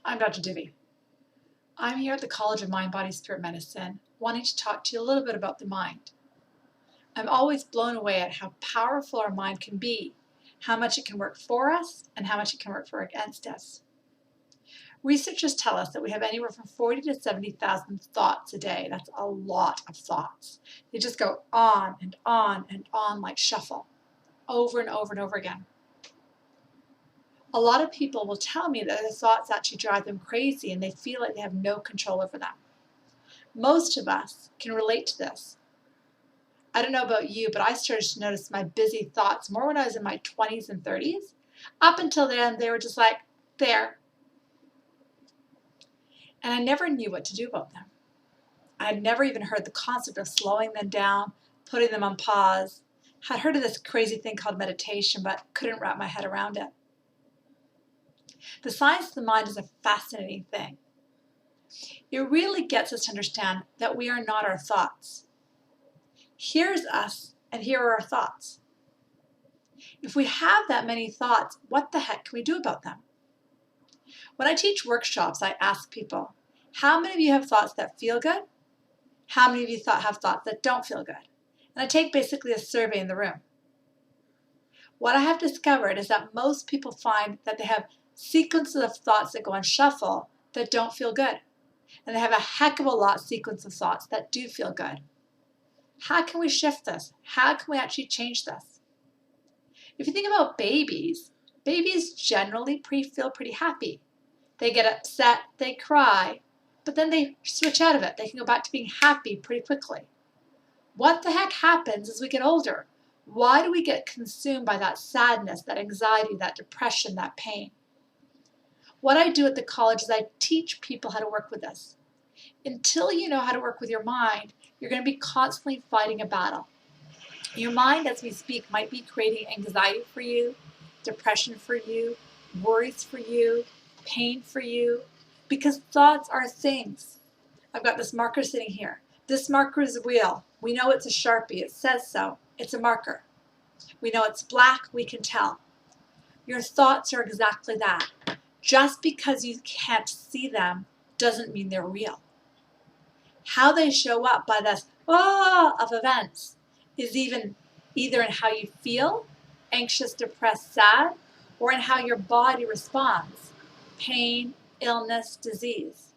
I'm Dr. Divi. I'm here at the College of Mind, Body, Spirit Medicine, wanting to talk to you a little bit about the mind. I'm always blown away at how powerful our mind can be, how much it can work for us, and how much it can work against us. Researchers tell us that we have anywhere from 40 to 70,000 thoughts a day. That's a lot of thoughts. They just go on and on and on like shuffle, over and over and over again. A lot of people will tell me that their thoughts actually drive them crazy and they feel like they have no control over them. Most of us can relate to this. I don't know about you, but I started to notice my busy thoughts more when I was in my 20s and 30s. Up until then, they were just like, there. And I never knew what to do about them. I had never even heard the concept of slowing them down, putting them on pause. I'd heard of this crazy thing called meditation, but couldn't wrap my head around it. The science of the mind is a fascinating thing. It really gets us to understand that we are not our thoughts. Here's us, and here are our thoughts. If we have that many thoughts, what the heck can we do about them? When I teach workshops, I ask people, how many of you have thoughts that feel good? How many of you have thoughts that don't feel good? And I take basically a survey in the room. What I have discovered is that most people find that they have sequences of thoughts that go on shuffle that don't feel good. And they have a heck of a lot sequence of thoughts that do feel good. How can we shift this? How can we actually change this? If you think about babies generally feel pretty happy. They get upset, they cry, but then they switch out of it. They can go back to being happy pretty quickly. What the heck happens as we get older? Why do we get consumed by that sadness, that anxiety, that depression, that pain? What I do at the college is I teach people how to work with this. Until you know how to work with your mind, you're going to be constantly fighting a battle. Your mind, as we speak, might be creating anxiety for you, depression for you, worries for you, pain for you, because thoughts are things. I've got this marker sitting here. This marker is real. We know it's a Sharpie. It says so. It's a marker. We know it's black. We can tell. Your thoughts are exactly that. Just because you can't see them doesn't mean they're real. How they show up by this of events is either in how you feel, anxious, depressed, sad, or in how your body responds, pain, illness, disease.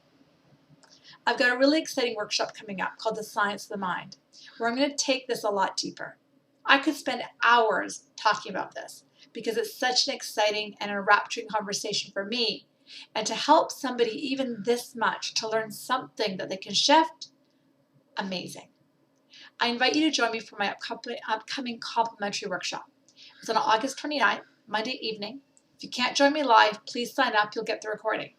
I've got a really exciting workshop coming up called The Science of the Mind, where I'm going to take this a lot deeper. I could spend hours talking about this because it's such an exciting and enrapturing conversation for me, and to help somebody even this much to learn something that they can shift, amazing. I invite you to join me for my upcoming complimentary workshop. It's on August 29th, Monday evening. If you can't join me live, please sign up. You'll get the recording.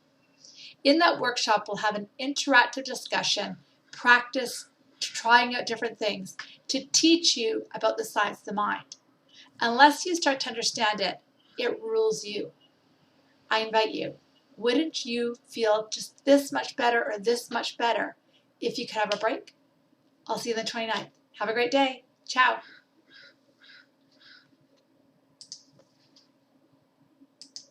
In that workshop, we'll have an interactive discussion, practice trying out different things to teach you about the science of the mind. Unless you start to understand it, it rules you. I invite you. Wouldn't you feel just this much better or this much better if you could have a break? I'll see you on the 29th. Have a great day. Ciao.